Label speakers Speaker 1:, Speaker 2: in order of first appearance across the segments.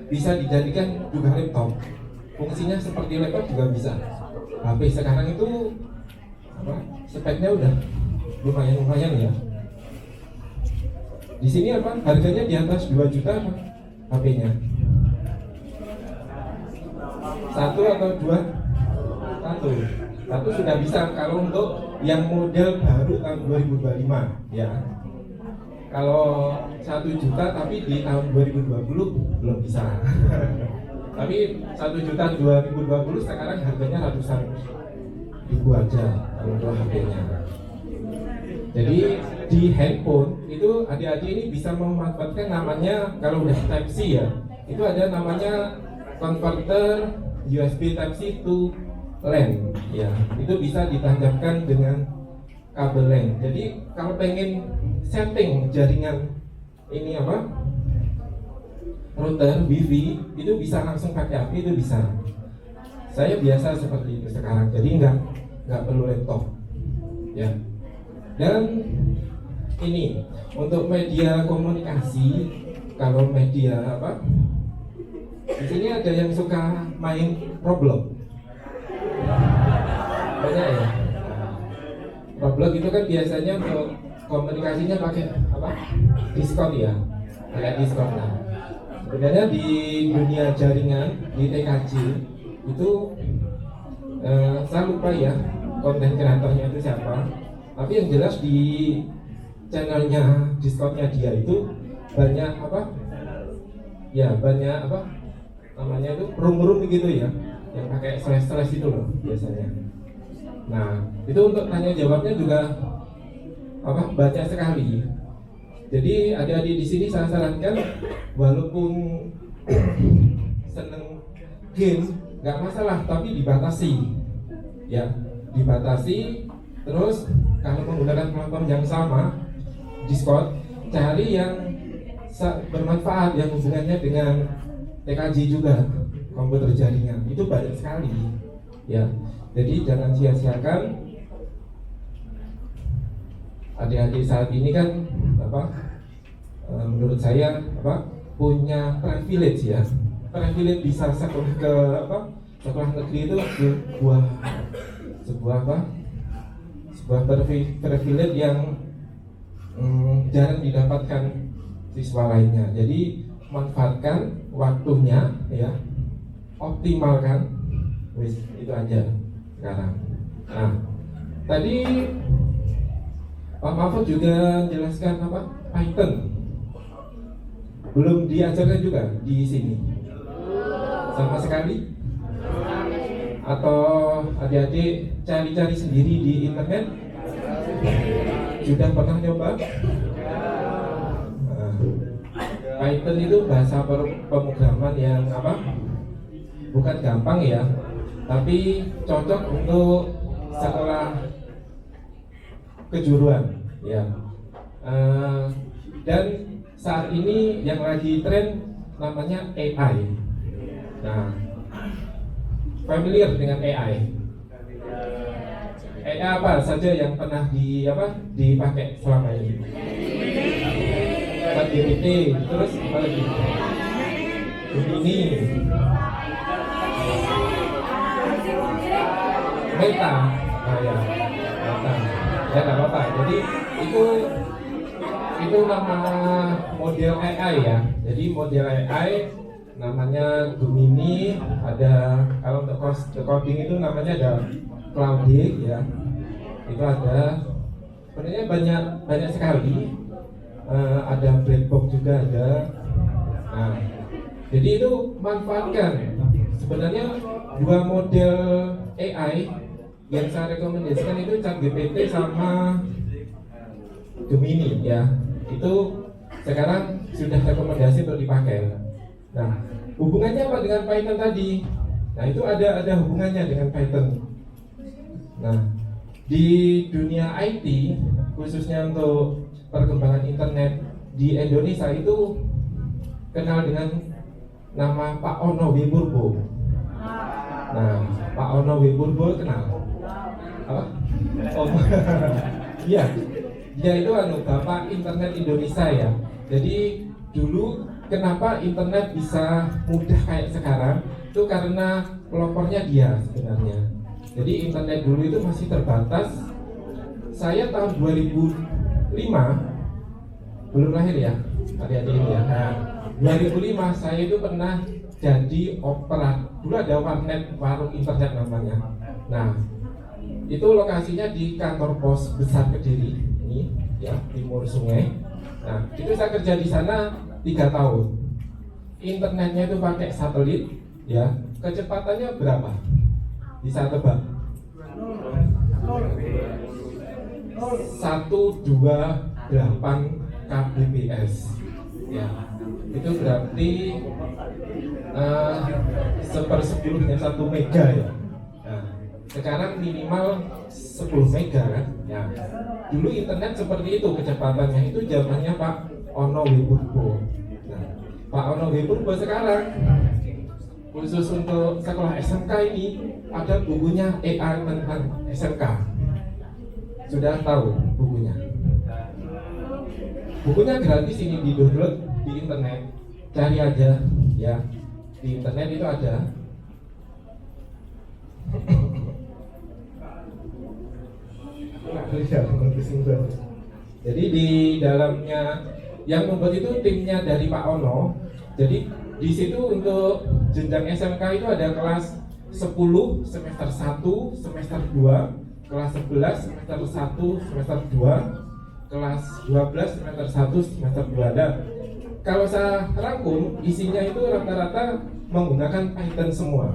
Speaker 1: bisa dijadikan juga laptop. Fungsinya seperti laptop juga bisa. HP sekarang itu apa? Speknya udah lumayan ya. Di sini apa? Harganya di atas 2 juta apa? HP-nya. Satu atau dua? Satu sudah bisa kalau untuk yang model baru tahun 2025 ya. Kalau 1 juta tapi di tahun 2020 belum bisa. Tapi 1 juta 2020 sekarang harganya ratusan ribu aja untuk HP-nya. Jadi di handphone itu adik-adik ini bisa memanfaatkan namanya, kalau udah Type C ya, itu ada namanya converter USB Type C to LAN ya. Itu bisa ditancapkan dengan kabel LAN. Jadi kalau pengen setting jaringan ini apa, router wifi, itu bisa langsung pakai HP, itu bisa. Saya biasa seperti itu sekarang, jadi nggak perlu laptop ya. Dan ini untuk media komunikasi, kalau media apa, di sini ada yang suka main Roblox, banyak ya. Roblox itu kan biasanya untuk komunikasinya pakai apa, Discord ya, kayak Discord. Nah, sebenarnya di dunia jaringan di TKJ itu saya lupa ya konten kreatornya itu siapa, tapi yang jelas di channelnya Discordnya dia itu banyak apa ya, banyak apa namanya itu, room gitu ya, yang pakai slash itu loh biasanya. Nah itu untuk tanya jawabnya juga apa, banyak sekali. Jadi adik-adik di sini saya sarankan, walaupun seneng game nggak masalah, tapi dibatasi ya, dibatasi. Terus kalau menggunakan platform yang sama, Discord, cari yang bermanfaat, yang hubungannya dengan TKJ juga, komputer jaringan, itu banyak sekali ya. Jadi jangan sia-siakan. Adik-adik saat ini kan apa, menurut saya apa, punya privilege ya, privilege bisa sekolah ke apa, sekolah negeri itu sebuah privilege yang jarang didapatkan siswa lainnya. Jadi manfaatkan waktunya ya, optimalkan, itu aja sekarang. Nah tadi Pak Mahfud juga jelaskan apa, Python belum diajarkan juga di sini sama sekali, atau adik-adik cari-cari sendiri di internet? Sudah pernah nyoba? Nah, Python itu bahasa pemrograman yang apa, bukan gampang ya, tapi cocok untuk sekolah kejuruan ya. Dan saat ini yang lagi tren namanya AI. Nah, familiar dengan AI? AI apa saja yang pernah dipakai selama ini? ChatGPT, terus apa lagi? Gemini, Meta, ya, nggak apa-apa. Jadi itu nama model AI ya. Jadi model AI namanya Gemini, ada kalau untuk coding itu namanya ada Claude ya. Itu ada, sebenarnya banyak sekali. Ada black box juga ada. Nah, jadi itu manfaatkan. Sebenarnya dua model AI yang saya rekomendasikan itu ChatGPT sama Gemini ya. Itu sekarang sudah rekomendasi untuk dipakai. Nah, hubungannya apa dengan Python tadi? Nah, itu ada hubungannya dengan Python. Nah, di dunia IT, khususnya untuk perkembangan internet di Indonesia itu kenal dengan nama Pak Ono Wiburbo. Nah, Pak Ono Wiburbo kenal? Apa? Oh, iya. Dia itu Bapak Internet Indonesia ya. Jadi dulu kenapa internet bisa mudah kayak sekarang? Itu karena pelopornya dia sebenarnya. Jadi internet dulu itu masih terbatas. Saya tahun 2005 belum lahir ya, adik-adik ini ya. Nah, 2005 saya itu pernah jadi operator. Dulu ada warnet, warung internet namanya. Nah, itu lokasinya di kantor pos besar Kediri ini ya, timur sungai. Nah, itu saya kerja di sana 3 tahun. Internetnya itu pakai satelit ya. Kecepatannya berapa? Bisa tebak? 128 kbps ya. Itu berarti 1/10-nya 1 mega ya. Nah, sekarang minimal 10 mega kan ya. Dulu internet seperti itu kecepatannya, itu zamannya Pak Ono Wipurbo. Nah, Pak Ono Wipurbo sekarang khusus untuk sekolah SMK ini ada bukunya AI tentang SMK. Sudah tahu bukunya? Bukunya gratis, ini di download di internet, cari aja ya, di internet itu ada. Jadi di dalamnya yang membuat itu timnya dari Pak Ono. Jadi di situ untuk jenjang SMK itu ada kelas 10 semester 1, semester 2, kelas 11 semester 1, semester 2, kelas 12 semester 1, semester 2. Dan kalau saya rangkum, isinya itu rata-rata menggunakan Python semua.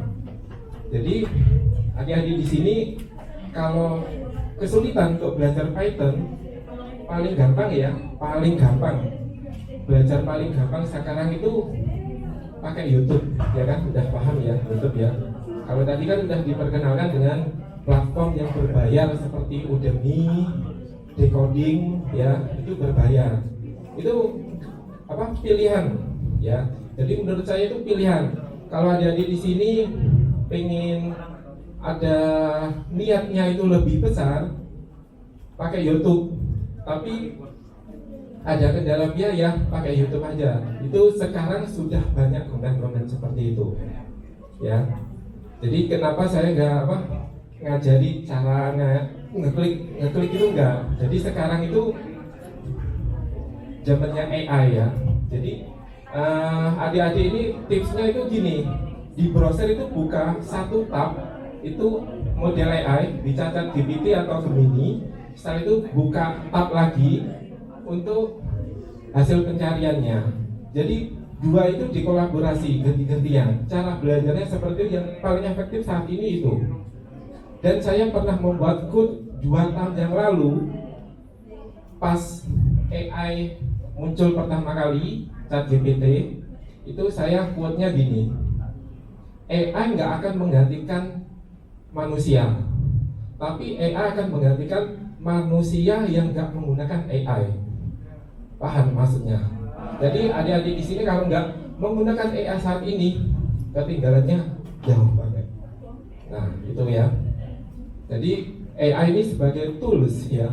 Speaker 1: Jadi adik-adik di sini kalau kesulitan untuk belajar Python, paling gampang ya, paling gampang belajar paling gampang sekarang itu pakai YouTube, ya kan? Udah paham ya YouTube ya. Kalau tadi kan udah diperkenalkan dengan platform yang berbayar seperti Udemy, Decoding, ya itu berbayar. Itu apa? Pilihan, ya. Jadi menurut saya itu pilihan. Kalau adik-adik di sini pengen ada niatnya itu lebih besar, pakai YouTube. Tapi ada kendala biaya, pakai YouTube aja. Itu sekarang sudah banyak konten-konten seperti itu, ya. Jadi kenapa saya nggak ngajari cara ngeklik itu enggak. Jadi sekarang itu zamannya AI ya. Jadi adik-adik ini tipsnya itu gini, di browser itu buka satu tab, itu model AI, bisa ChatGPT atau Gemini. Setelah itu buka tab lagi untuk hasil pencariannya. Jadi dua itu dikolaborasi, ganti-gantian. Cara belajarnya seperti yang paling efektif saat ini itu. Dan saya pernah membuat code 2 tahun yang lalu, pas AI muncul pertama kali, ChatGPT, itu saya quote-nya gini, AI nggak akan menggantikan manusia, tapi AI akan menggantikan manusia yang nggak menggunakan AI. Paham maksudnya? Jadi adik-adik di sini kalau nggak menggunakan AI saat ini, ketinggalannya jauh banget. Nah itu ya. Jadi AI ini sebagai tools ya.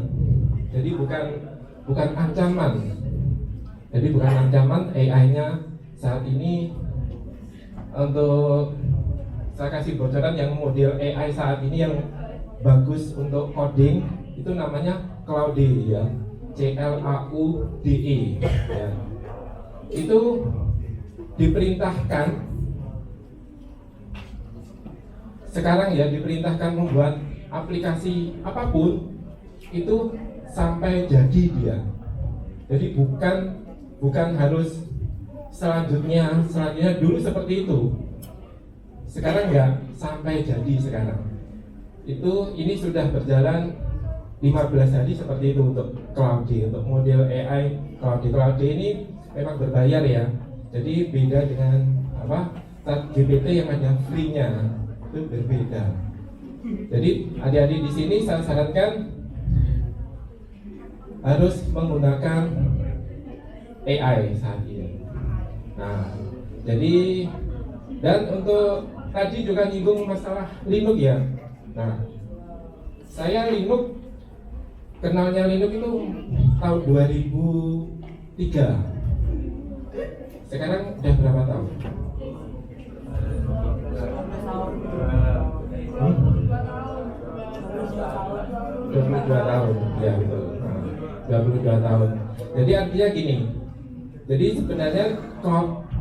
Speaker 1: Jadi bukan ancaman. Jadi bukan ancaman, AI-nya saat ini. Untuk saya kasih bocoran yang model AI saat ini yang bagus untuk coding itu namanya Claude ya, CLAUDE ya. Itu diperintahkan sekarang ya, diperintahkan membuat aplikasi apapun itu sampai jadi dia. Jadi bukan harus selanjutnya dulu seperti itu. Sekarang enggak, sampai jadi sekarang. Ini sudah berjalan 15 hari seperti itu untuk Claude, untuk model AI Claude. Claude ini memang berbayar ya. Jadi beda dengan ChatGPT yang ada free-nya, itu berbeda. Jadi adik-adik di sini saya sarankan harus menggunakan AI saat ini. Nah, jadi dan untuk tadi juga nyinggung masalah Linux ya. Nah, saya Linux kenalnya Linux itu tahun 2003. Sekarang udah berapa tahun? 22 tahun, ya betul. 22 tahun. Jadi artinya gini. Jadi sebenarnya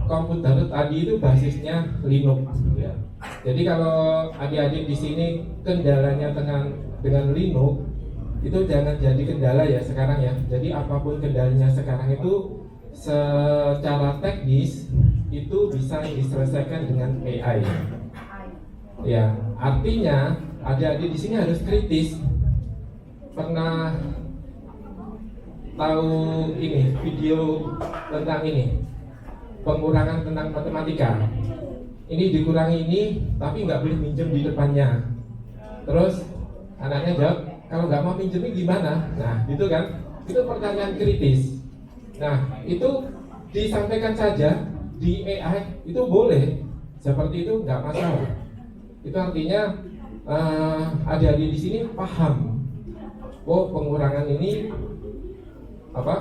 Speaker 1: komputer tadi itu basisnya Linux, ya. Jadi kalau adik-adik di sini kendalanya dengan Linux, itu jangan jadi kendala ya sekarang ya. Jadi apapun kendalanya sekarang itu secara teknis itu bisa diselesaikan dengan AI. Ya, artinya adik-adik di sini harus kritis. Pernah tahu ini video tentang ini pengurangan tentang matematika? Ini dikurangi ini, tapi nggak boleh minjem di depannya. Terus anaknya jawab, kalau nggak mau minjemin gimana? Nah, itu kan, itu pertanyaan kritis. Nah, itu disampaikan saja di AI itu boleh, seperti itu nggak masalah. Itu artinya adik-adik di sini paham. Oh, pengurangan ini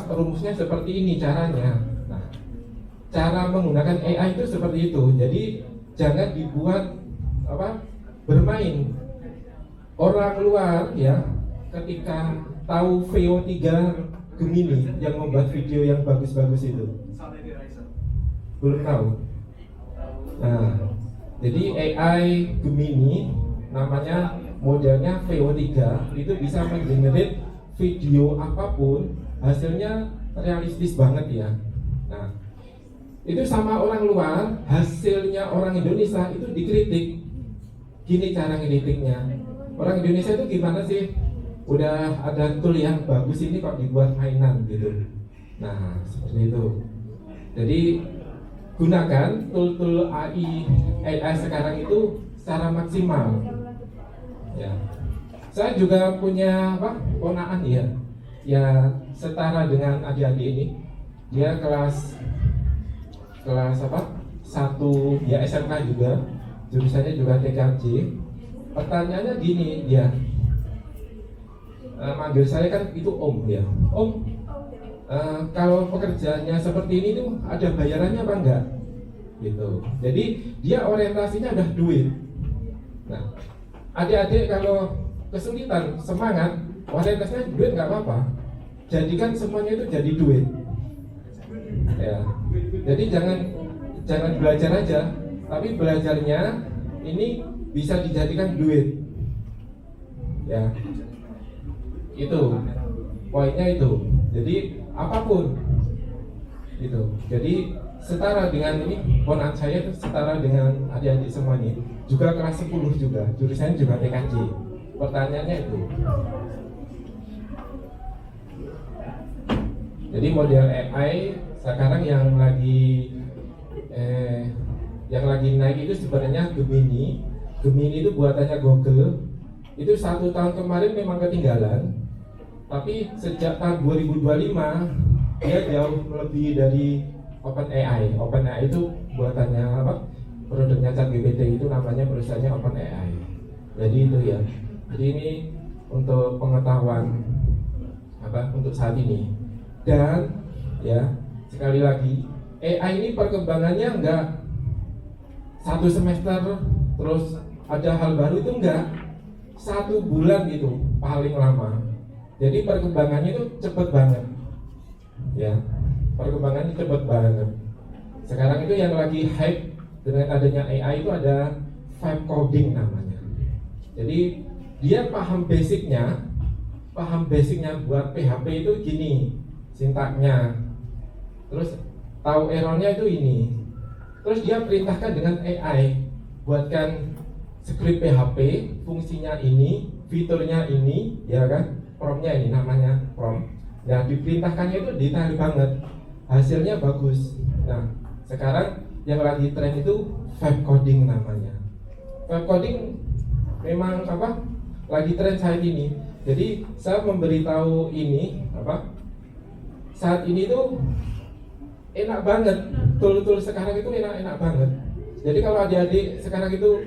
Speaker 1: rumusnya seperti ini caranya. Nah, cara menggunakan AI itu seperti itu. Jadi jangan dibuat bermain. Orang luar ya ketika tahu VO3 Gemini yang membuat video yang bagus-bagus itu belum tahu. Nah, jadi AI Gemini namanya modelnya VO3 itu bisa menggenerate video apapun, hasilnya realistis banget ya. Nah, itu sama orang luar, hasilnya orang Indonesia itu dikritik. Gini cara ngeritiknya. Orang Indonesia itu gimana sih? Udah ada tool yang bagus ini kok dibuat mainan gitu. Nah, seperti itu. Jadi gunakan tool-tool AI sekarang itu secara maksimal. Ya. Saya juga punya ponakan ya setara dengan adik-adik ini. Dia kelas 1 ya SMK juga, jurusannya juga TKJ. Pertanyaannya gini, dia manggil saya kan itu Om ya. Om, kalau pekerjaannya seperti ini tuh ada bayarannya apa enggak? Gitu. Jadi dia orientasinya udah duit. Nah, adik-adik kalau kesulitan semangat, orientasinya duit nggak apa-apa. Jadikan semuanya itu jadi duit. Ya. Jadi jangan belajar aja, tapi belajarnya ini bisa dijadikan duit. Ya. Itu poinnya itu. Jadi apapun itu. Jadi setara dengan ini, ponakan saya itu setara dengan adik-adik semuanya. Juga kelas 10 juga, jurusannya juga TKJ. Pertanyaannya itu. Jadi model AI sekarang yang lagi naik itu sebenarnya Gemini. Gemini itu buatannya Google. Itu 1 tahun kemarin memang ketinggalan. Tapi sejak tahun 2025 dia jauh lebih dari OpenAI. OpenAI itu buatannya produknya ChatGPT itu namanya perusahaannya OpenAI. Jadi itu ya. Jadi ini untuk pengetahuan untuk saat ini. Dan ya sekali lagi AI ini perkembangannya enggak 1 semester terus ada hal baru, itu enggak. 1 bulan itu paling lama. Jadi perkembangannya itu cepat banget. Ya, perkembangannya cepat banget. Sekarang itu yang lagi hype dengan adanya AI itu ada vibe coding namanya. Jadi dia paham basicnya buat PHP itu gini sintaknya. Terus tahu errornya itu ini. Terus dia perintahkan dengan AI buatkan script PHP, fungsinya ini, fiturnya ini, ya kan? Promptnya ini namanya prompt. Nah, diperintahkannya itu detail banget. Hasilnya bagus. Nah, sekarang yang lagi tren itu vibe coding namanya. Vibe coding memang lagi tren saat ini. Jadi saya memberitahu ini saat ini tuh enak banget. Tool-tool sekarang itu enak banget. Jadi kalau adik-adik sekarang itu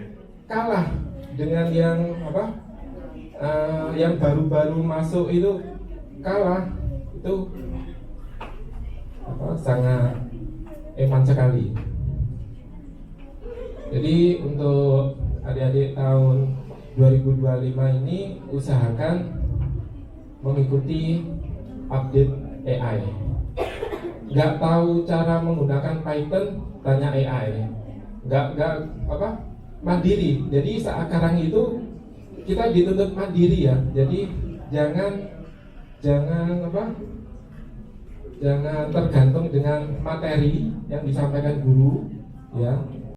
Speaker 1: kalah dengan yang yang baru-baru masuk itu kalah, itu sangat eman sekali. Jadi untuk adik-adik tahun 2025 ini usahakan mengikuti update AI. Nggak tahu cara menggunakan Python, tanya AI. Nggak mandiri. Jadi sekarang itu kita dituntut mandiri ya. Jadi jangan jangan tergantung dengan materi yang disampaikan guru ya.